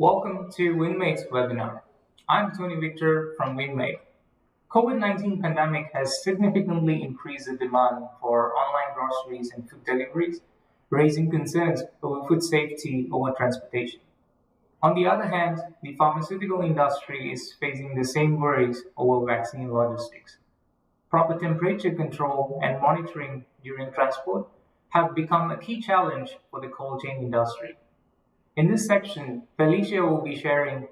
Welcome to Winmate's webinar. I'm Tony Victor from Winmate. COVID-19 pandemic has significantly increased the demand for online groceries and food deliveries, raising concerns over food safety over transportation. On the other hand, the pharmaceutical industry is facing the same worries over vaccine logistics. Proper temperature control and monitoring during transport have become a key challenge for the cold chain industry. In this section, Felicia will be sharing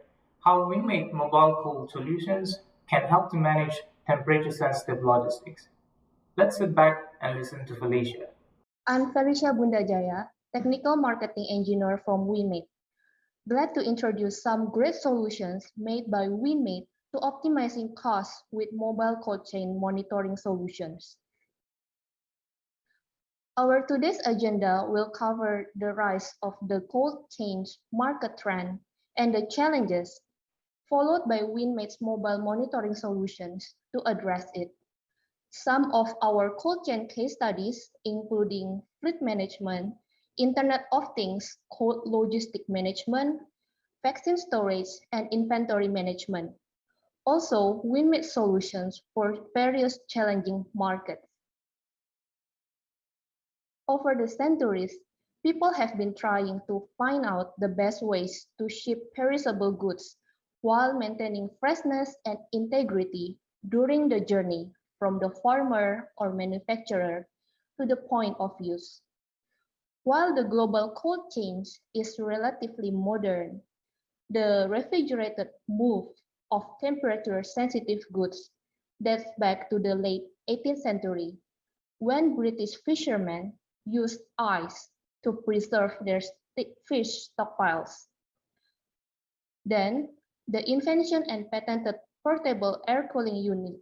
how Winmate mobile cold solutions can help to manage temperature-sensitive logistics. Let's sit back and listen to Felicia. I'm Felicia Bundajaya, Technical Marketing Engineer from Winmate. Glad to introduce some great solutions made by Winmate to optimizing costs with mobile cold chain monitoring solutions. Our today's agenda will cover the rise of the cold chain market trend and the challenges, followed by Winmate's mobile monitoring solutions to address it. Some of our cold chain case studies, including fleet management, Internet of Things, cold logistic management, vaccine storage, and inventory management. Also, Winmate solutions for various challenging markets. Over the centuries, people have been trying to find out the best ways to ship perishable goods while maintaining freshness and integrity during the journey from the farmer or manufacturer to the point of use. While the global cold chain is relatively modern, the refrigerated move of temperature-sensitive goods dates back to the late 18th century, when British fishermen used ice to preserve their fish stockpiles. Then, the invention and patented portable air cooling unit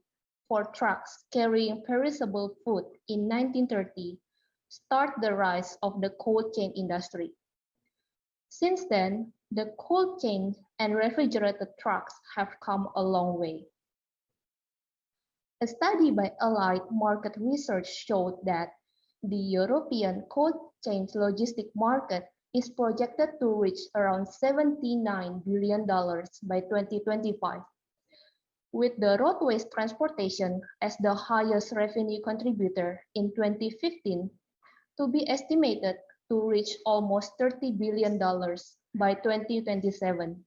for trucks carrying perishable food in 1930 started the rise of the cold chain industry. Since then, the cold chain and refrigerated trucks have come a long way. A study by Allied Market Research showed that the European cold chain logistic market is projected to reach around $79 billion by 2025, with the roadways transportation as the highest revenue contributor in 2015 to be estimated to reach almost $30 billion by 2027.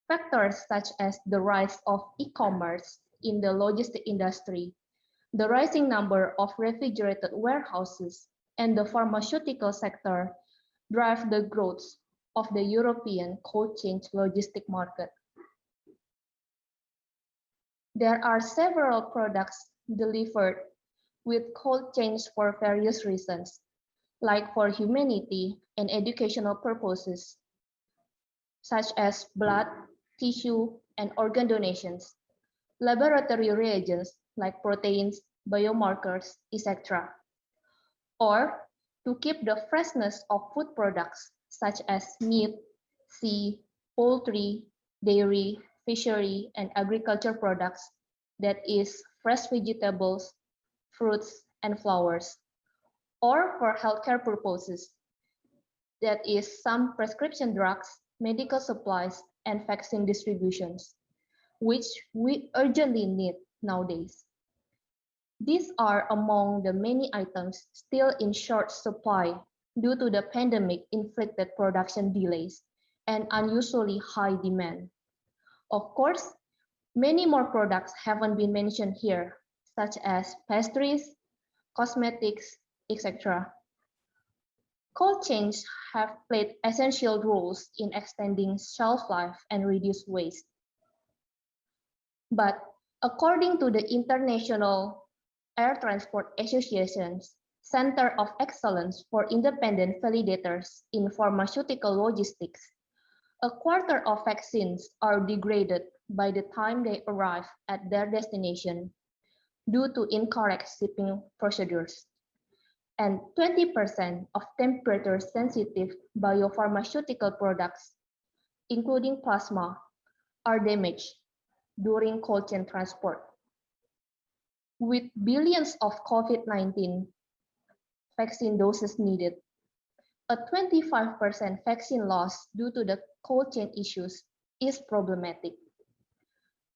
Factors such as the rise of e-commerce in the logistic industry, the rising number of refrigerated warehouses, and the pharmaceutical sector drive the growth of the European cold chain logistic market. There are several products delivered with cold chains for various reasons, like for humanity and educational purposes, such as blood, tissue, and organ donations, laboratory reagents like proteins, biomarkers, etc., or to keep the freshness of food products such as meat, sea, poultry, dairy, fishery, and agriculture products, that is, fresh vegetables, fruits, and flowers, or for healthcare purposes, that is, some prescription drugs, medical supplies, and vaccine distributions, which we urgently need nowadays. These are among the many items still in short supply due to the pandemic-inflicted production delays and unusually high demand. Of course, many more products haven't been mentioned here, such as pastries, cosmetics, etc. Cold chains have played essential roles in extending shelf life and reduce waste. But according to the International Air Transport Association's Center of Excellence for Independent Validators in Pharmaceutical Logistics, a quarter of vaccines are degraded by the time they arrive at their destination due to incorrect shipping procedures, and 20% of temperature-sensitive biopharmaceutical products, including plasma, are damaged during cold chain transport. With billions of COVID-19 vaccine doses needed, A 25% vaccine loss due to the cold chain issues is problematic.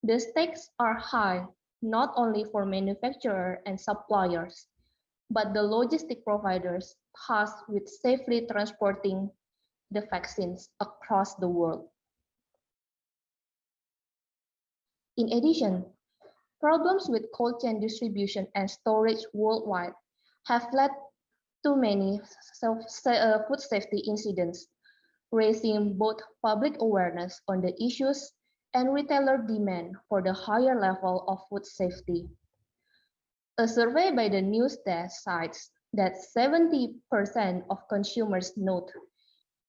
The stakes are high, not only for manufacturers and suppliers, but the logistic providers tasked with safely transporting the vaccines across the world. In addition, problems with cold chain distribution and storage worldwide have led to many food safety incidents, raising both public awareness on the issues and retailer demand for the higher level of food safety. A survey by the news desk cites that 70% of consumers note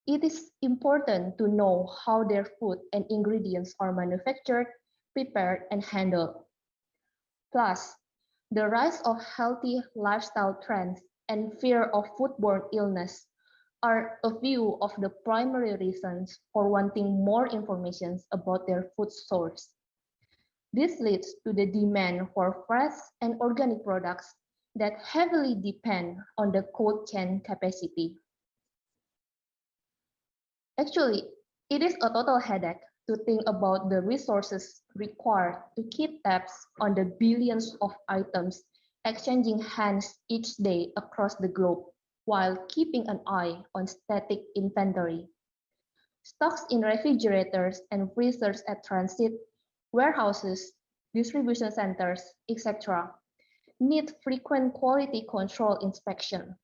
it is important to know how their food and ingredients are manufactured, prepared, and handled. Plus, the rise of healthy lifestyle trends and fear of foodborne illness are a few of the primary reasons for wanting more information about their food source. This leads to the demand for fresh and organic products that heavily depend on the cold chain capacity. Actually, it is a total headache to think about the resources required to keep tabs on the billions of items exchanging hands each day across the globe while keeping an eye on static inventory. Stocks in refrigerators and freezers at transit, warehouses, distribution centers, etc. need frequent quality control inspection,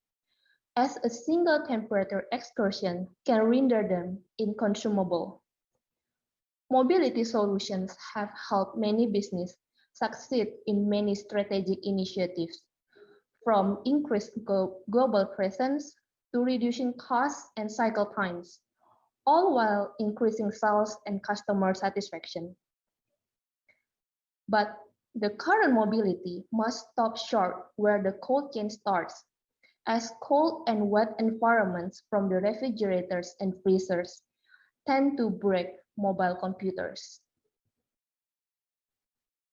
as a single temperature excursion can render them inconsumable. Mobility solutions have helped many businesses succeed in many strategic initiatives, from increased global presence to reducing costs and cycle times, all while increasing sales and customer satisfaction. But the current mobility must stop short where the cold chain starts, as cold and wet environments from the refrigerators and freezers tend to break mobile computers.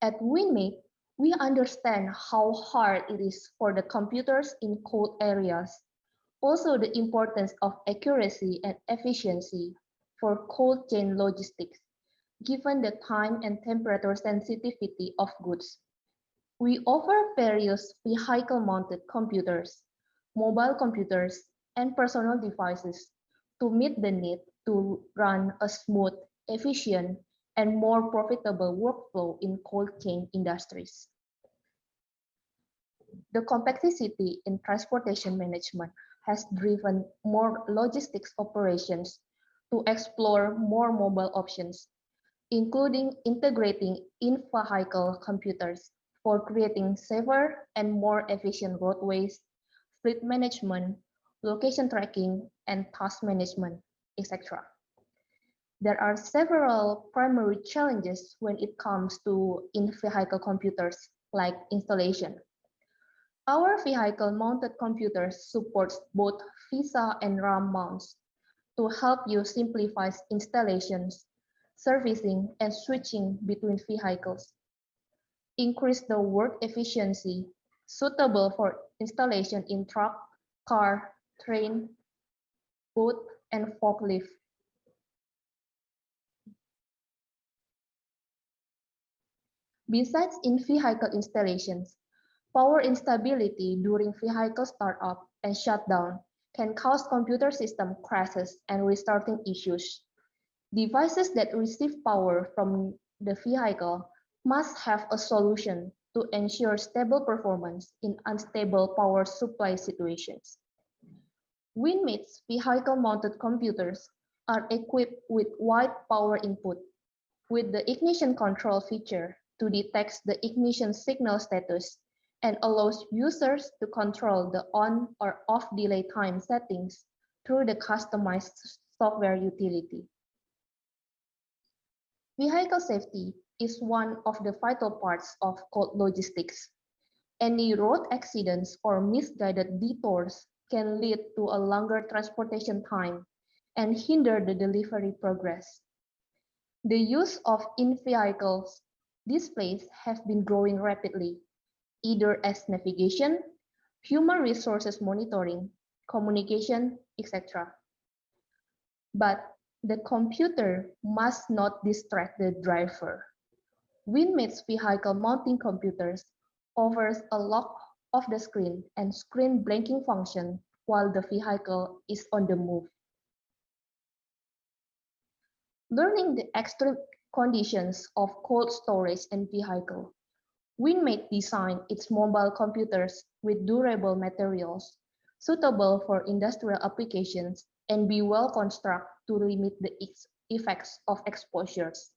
At Winmate, we understand how hard it is for the computers in cold areas, also the importance of accuracy and efficiency for cold chain logistics, given the time and temperature sensitivity of goods. We offer various vehicle-mounted computers, mobile computers, and personal devices to meet the need to run a smooth, efficient, and more profitable workflow in cold chain industries. The complexity in transportation management has driven more logistics operations to explore more mobile options, including integrating in-vehicle computers for creating safer and more efficient roadways, fleet management, location tracking, and task management, etc. There are several primary challenges when it comes to in-vehicle computers, like installation. Our vehicle-mounted computers support both VESA and RAM mounts to help you simplify installations, servicing, and switching between vehicles. Increase the work efficiency, suitable for installation in truck, car, train, boat, and forklift. Besides in-vehicle installations, power instability during vehicle startup and shutdown can cause computer system crashes and restarting issues. Devices that receive power from the vehicle must have a solution to ensure stable performance in unstable power supply situations. Winmate's vehicle-mounted computers are equipped with wide power input, with the ignition control feature to detect the ignition signal status and allows users to control the on or off delay time settings through the customized software utility. Vehicle safety is one of the vital parts of cold logistics. Any road accidents or misguided detours can lead to a longer transportation time and hinder the delivery progress. The use of in-vehicles displays has been growing rapidly, either as navigation, human resources monitoring, communication, etc. But the computer must not distract the driver. Winmate's vehicle mounting computers offers a lock of the screen and screen blanking function while the vehicle is on the move. Learning the extreme conditions of cold storage and vehicle, Winmate designed its mobile computers with durable materials, suitable for industrial applications and be well constructed to limit the effects of exposures.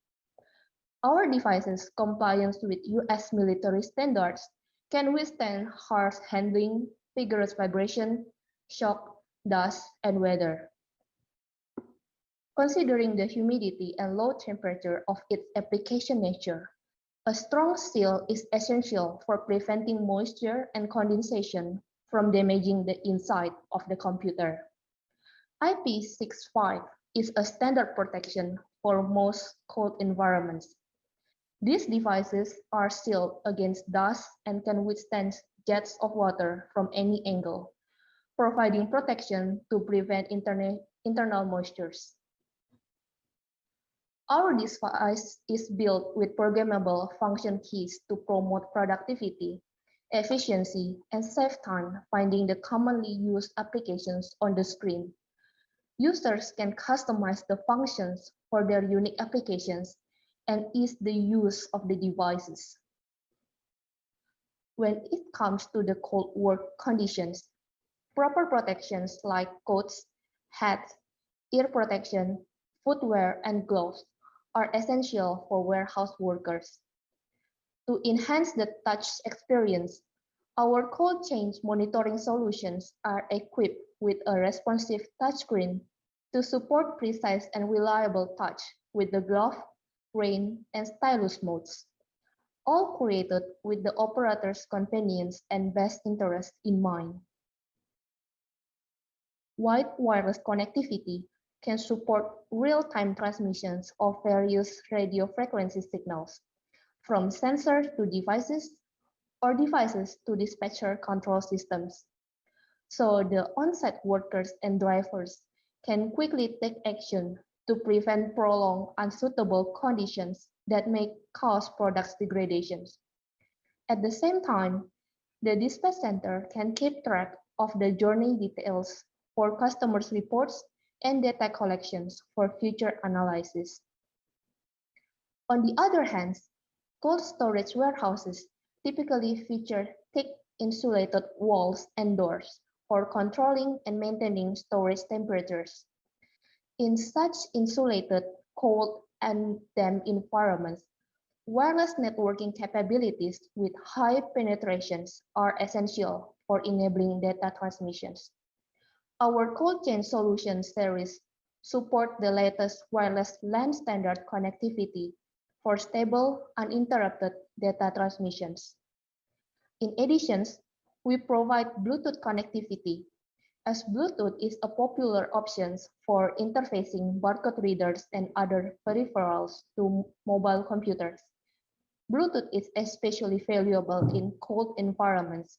Our devices, compliance with US military standards, can withstand harsh handling, vigorous vibration, shock, dust, and weather. Considering the humidity and low temperature of its application nature, a strong seal is essential for preventing moisture and condensation from damaging the inside of the computer. IP65 is a standard protection for most cold environments. These devices are sealed against dust and can withstand jets of water from any angle, providing protection to prevent internal moistures. Our device is built with programmable function keys to promote productivity, efficiency, and save time finding the commonly used applications on the screen. Users can customize the functions for their unique applications and ease the use of the devices. When it comes to the cold work conditions, proper protections like coats, hats, ear protection, footwear, and gloves are essential for warehouse workers. To enhance the touch experience, our cold chain monitoring solutions are equipped with a responsive touchscreen to support precise and reliable touch with the glove, rain, and stylus modes, all created with the operator's convenience and best interest in mind. Wide wireless connectivity can support real-time transmissions of various radio frequency signals, from sensors to devices or devices to dispatcher control systems. So the on-site workers and drivers can quickly take action to prevent prolonged unsuitable conditions that may cause product degradations. At the same time, the dispatch center can keep track of the journey details for customers' reports and data collections for future analysis. On the other hand, cold storage warehouses typically feature thick insulated walls and doors for controlling and maintaining storage temperatures. In such insulated, cold, and damp environments, wireless networking capabilities with high penetrations are essential for enabling data transmissions. Our cold chain solution series support the latest wireless LAN standard connectivity for stable, uninterrupted data transmissions. In addition, we provide Bluetooth connectivity, as Bluetooth is a popular option for interfacing barcode readers and other peripherals to mobile computers. Bluetooth is especially valuable in cold environments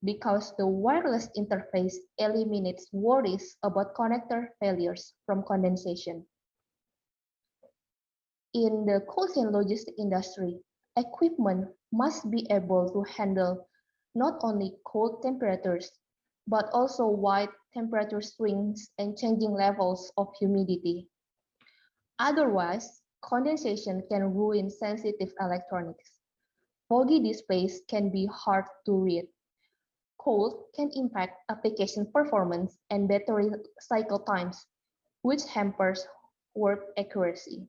because the wireless interface eliminates worries about connector failures from condensation. In the cold chain logistics industry, equipment must be able to handle not only cold temperatures, but also wide temperature swings and changing levels of humidity. Otherwise, condensation can ruin sensitive electronics. Foggy displays can be hard to read. Cold can impact application performance and battery cycle times, which hampers work accuracy.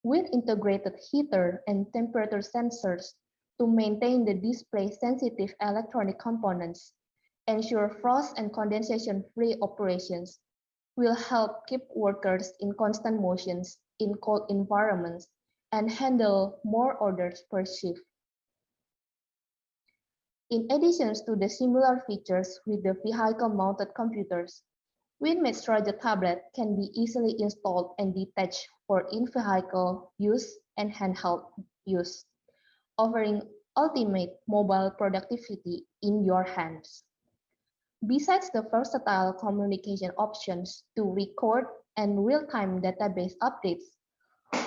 With integrated heater and temperature sensors to maintain the display-sensitive electronic components, ensure frost and condensation-free operations, will help keep workers in constant motions in cold environments and handle more orders per shift. In addition to the similar features with the vehicle-mounted computers, Winmate Strategy tablet can be easily installed and detached for in-vehicle use and handheld use, offering ultimate mobile productivity in your hands. Besides the versatile communication options to record and real-time database updates,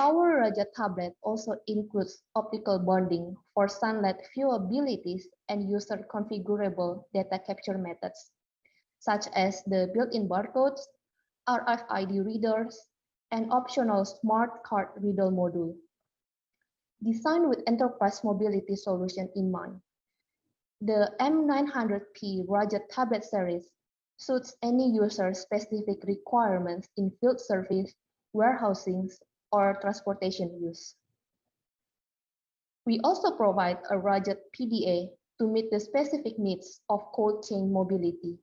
our Raja tablet also includes optical bonding for sunlight viewabilities and user-configurable data capture methods, such as the built-in barcodes, RFID readers, and optional smart card reader module. Designed with enterprise mobility solution in mind, the M900P Raja tablet series suits any user-specific requirements in field service, warehousing, or transportation use. We also provide a Raja PDA to meet the specific needs of cold chain mobility.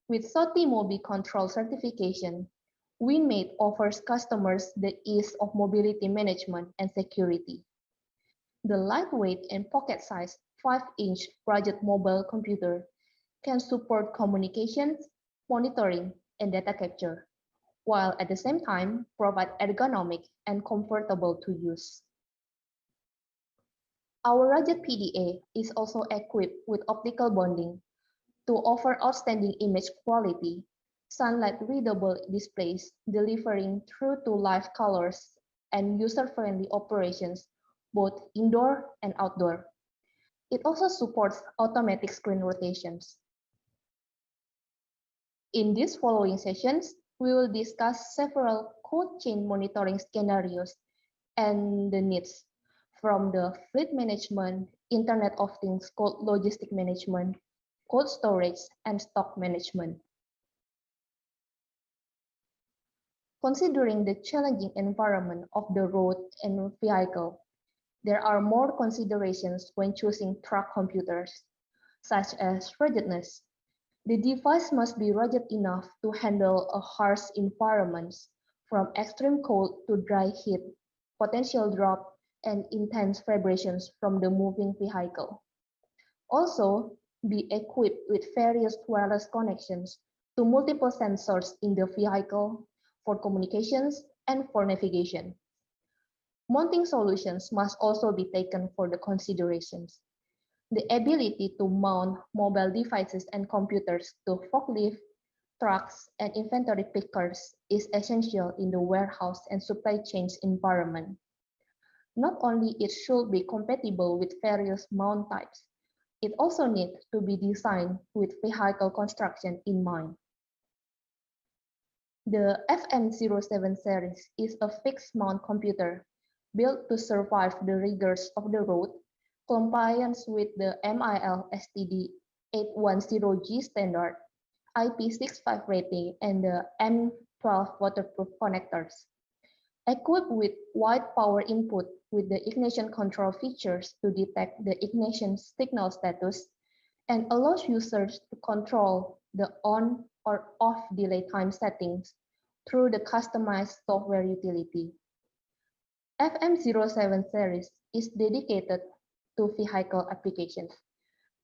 With SOTI Mobi Control certification, Winmate offers customers the ease of mobility management and security. The lightweight and pocket-sized 5-inch rugged mobile computer can support communications, monitoring, and data capture, while at the same time provide ergonomic and comfortable to use. Our rugged PDA is also equipped with optical bonding to offer outstanding image quality, sunlight-readable displays delivering true-to-life colors, and user-friendly operations both indoor and outdoor. It also supports automatic screen rotations. In these following sessions, we will discuss several cold chain monitoring scenarios and the needs from the fleet management, Internet of Things called logistic management, cold storage, and stock management. Considering the challenging environment of the road and vehicle, there are more considerations when choosing truck computers, such as ruggedness. The device must be rugged enough to handle a harsh environments, from extreme cold to dry heat, potential drop, and intense vibrations from the moving vehicle. Also, be equipped with various wireless connections to multiple sensors in the vehicle for communications and for navigation. Mounting solutions must also be taken for the considerations. The ability to mount mobile devices and computers to forklift, trucks, and inventory pickers is essential in the warehouse and supply chains environment. Not only it should be compatible with various mount types, it also needs to be designed with vehicle construction in mind. The FM07 series is a fixed mount computer built to survive the rigors of the road, compliance with the MIL STD 810G standard, IP65 rating, and the M12 waterproof connectors. Equipped with wide power input with the ignition control features to detect the ignition signal status and allows users to control the on or off delay time settings through the customized software utility. FM07 series is dedicated to vehicle applications.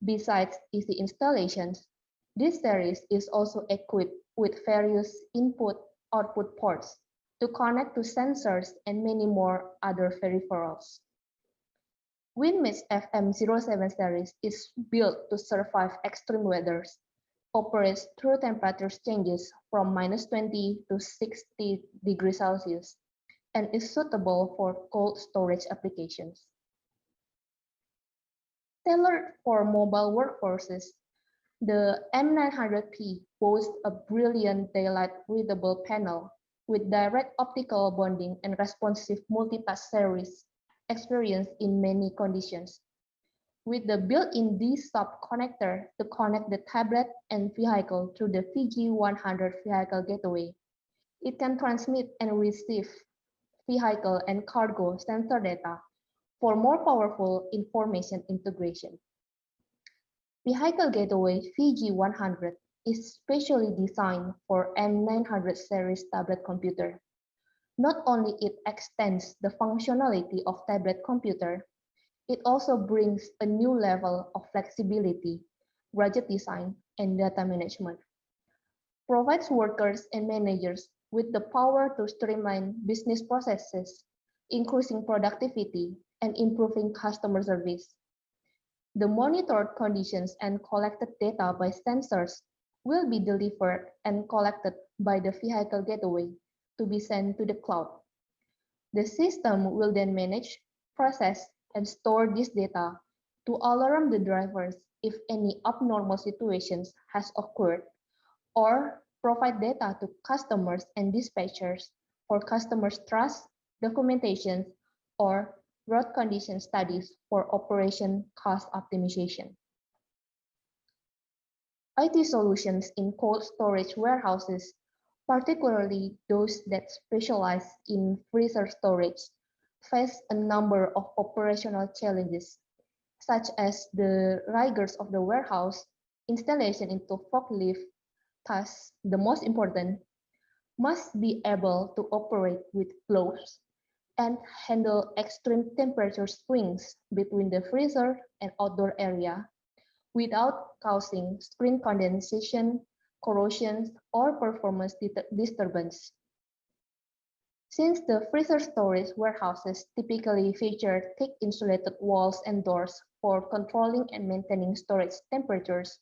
Besides easy installations, this series is also equipped with various input-output ports to connect to sensors and many more other peripherals. Winmate's FM07 series is built to survive extreme weathers, operates through temperature changes from -20 to 60 degrees Celsius, and is suitable for cold storage applications. Tailored for mobile workforces, the M900P boasts a brilliant daylight readable panel with direct optical bonding and responsive multitask series experience in many conditions. With the built-in D-sub connector to connect the tablet and vehicle through the VG100 vehicle gateway, it can transmit and receive vehicle and cargo sensor data for more powerful information integration. Vehicle Gateway VG100 is specially designed for M900 series tablet computer. Not only it extends the functionality of tablet computer, it also brings a new level of flexibility, rugged design, and data management. Provides workers and managers with the power to streamline business processes, increasing productivity and improving customer service. The monitored conditions and collected data by sensors will be delivered and collected by the vehicle gateway to be sent to the cloud. The system will then manage, process, and store this data to alarm the drivers if any abnormal situations has occurred or provide data to customers and dispatchers for customers' trust, documentation, or road condition studies for operation cost optimization. IT solutions in cold storage warehouses, particularly those that specialize in freezer storage, face a number of operational challenges, such as the rigors of the warehouse, installation into forklift, thus the most important, must be able to operate with flows and handle extreme temperature swings between the freezer and outdoor area without causing screen condensation, corrosion, or performance disturbance. Since the freezer storage warehouses typically feature thick insulated walls and doors for controlling and maintaining storage temperatures,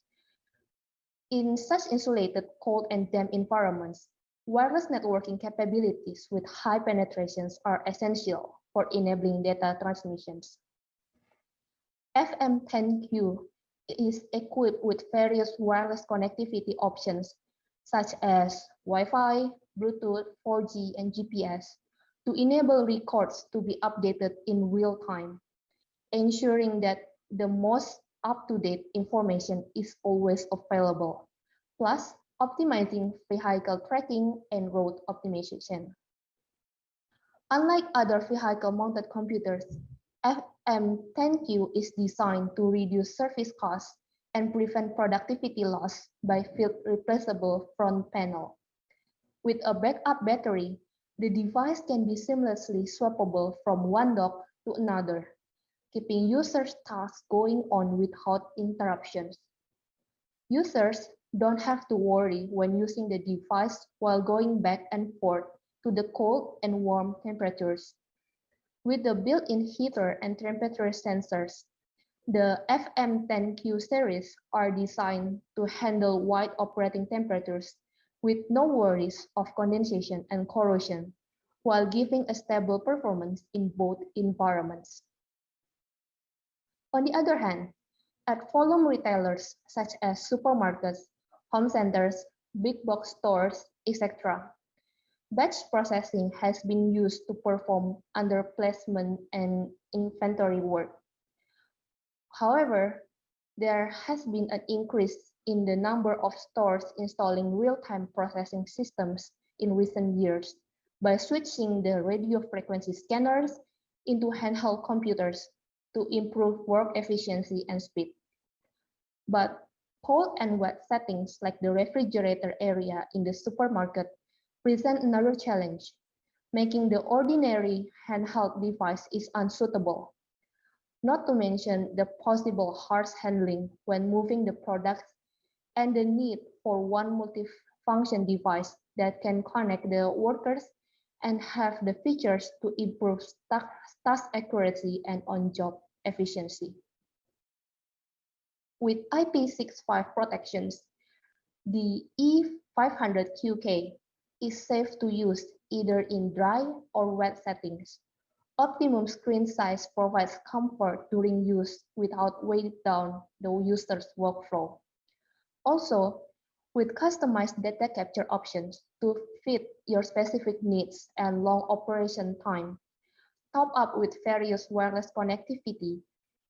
in such insulated, cold, and damp environments, wireless networking capabilities with high penetrations are essential for enabling data transmissions. FM10Q is equipped with various wireless connectivity options such as Wi-Fi, Bluetooth, 4G, and GPS to enable records to be updated in real time, ensuring that the most up-to-date information is always available, plus optimizing vehicle tracking and road optimization. Unlike other vehicle-mounted computers, FM10Q is designed to reduce service costs and prevent productivity loss by field-replaceable front panel. With a backup battery, the device can be seamlessly swappable from one dock to another, keeping users' tasks going on without interruptions. Users don't have to worry when using the device while going back and forth to the cold and warm temperatures. With the built-in heater and temperature sensors, the FM10Q series are designed to handle wide operating temperatures with no worries of condensation and corrosion, while giving a stable performance in both environments. On the other hand, at volume retailers such as supermarkets, home centers, big box stores, etc., batch processing has been used to perform under placement and inventory work. However, there has been an increase in the number of stores installing real-time processing systems in recent years by switching the radio frequency scanners into handheld computers to improve work efficiency and speed. But cold and wet settings like the refrigerator area in the supermarket present another challenge, making the ordinary handheld device is unsuitable. Not to mention the possible harsh handling when moving the products and the need for one multifunction device that can connect the workers and have the features to improve task accuracy and on-job efficiency. With IP65 protections, the E500QK is safe to use either in dry or wet settings. Optimum screen size provides comfort during use without weighing down the user's workflow. Also, with customized data capture options to fit your specific needs and long operation time, top up with various wireless connectivity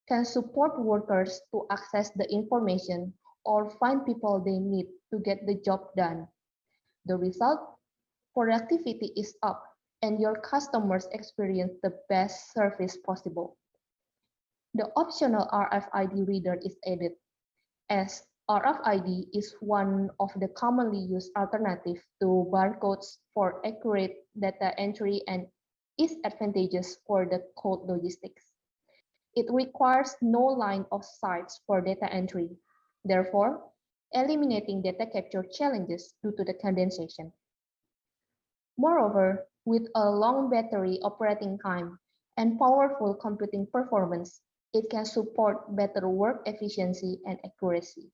can support workers to access the information or find people they need to get the job done. The result, productivity is up and your customers experience the best service possible. The optional RFID reader is added, as RFID is one of the commonly used alternatives to barcodes for accurate data entry and is advantageous for the cold logistics. It requires no line of sight for data entry, therefore eliminating data capture challenges due to the condensation. Moreover, with a long battery operating time and powerful computing performance, it can support better work efficiency and accuracy.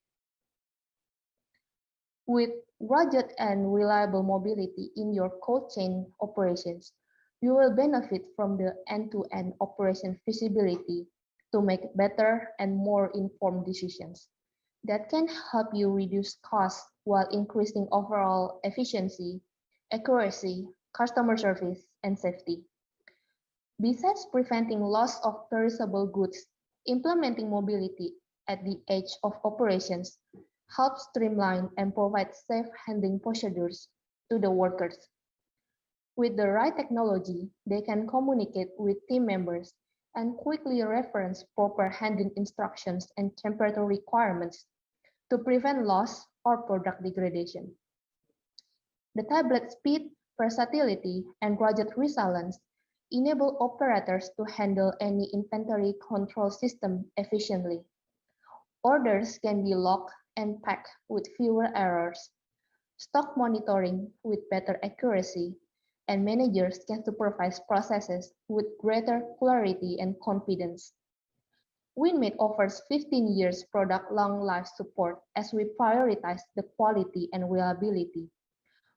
With rugged and reliable mobility in your cold chain operations, you will benefit from the end-to-end operation feasibility to make better and more informed decisions that can help you reduce costs while increasing overall efficiency, accuracy, customer service, and safety. Besides preventing loss of perishable goods, implementing mobility at the edge of operations helps streamline and provide safe handling procedures to the workers. With the right technology, they can communicate with team members and quickly reference proper handling instructions and temperature requirements to prevent loss or product degradation. The tablet speed, versatility, and rugged resilience enable operators to handle any inventory control system efficiently. Orders can be locked and packed with fewer errors, stock monitoring with better accuracy, and managers can supervise processes with greater clarity and confidence. Winmate offers 15 years product long life support as we prioritize the quality and reliability.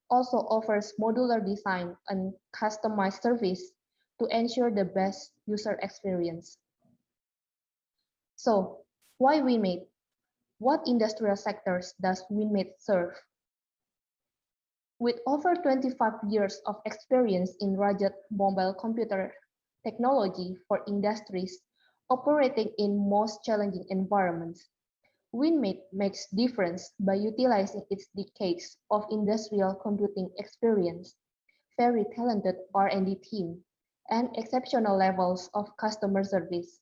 Also offers modular design and customized service to ensure the best user experience. So, why Winmate? What industrial sectors does Winmate serve? With over 25 years of experience in rugged mobile computer technology for industries operating in most challenging environments, Winmate makes difference by utilizing its decades of industrial computing experience, very talented R&D team, and exceptional levels of customer service.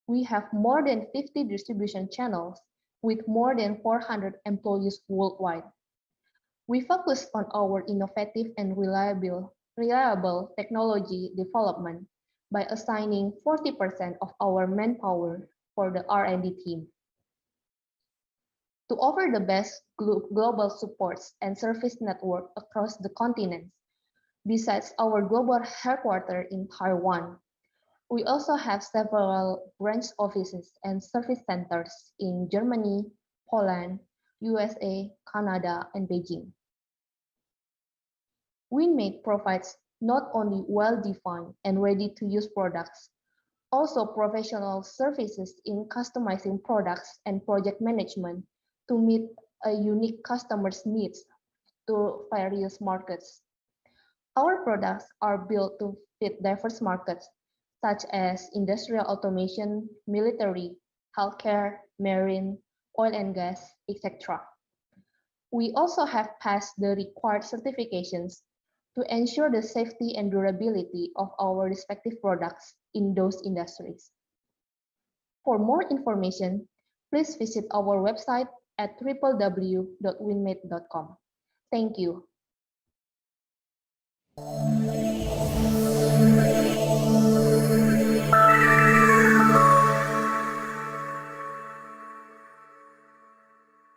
We have more than 50 distribution channels with more than 400 employees worldwide. We focus on our innovative and reliable technology development by assigning 40% of our manpower for the R&D team. To offer the best global supports and service network across the continents, besides our global headquarters in Taiwan, we also have several branch offices and service centers in Germany, Poland, USA, Canada, and Beijing. Winmate provides not only well-defined and ready-to-use products, also professional services in customizing products and project management to meet a unique customer's needs to various markets. Our products are built to fit diverse markets such as industrial automation, military, healthcare, marine, oil and gas, etc. We also have passed the required certifications to ensure the safety and durability of our respective products in those industries. For more information, please visit our website at www.winmate.com. Thank you.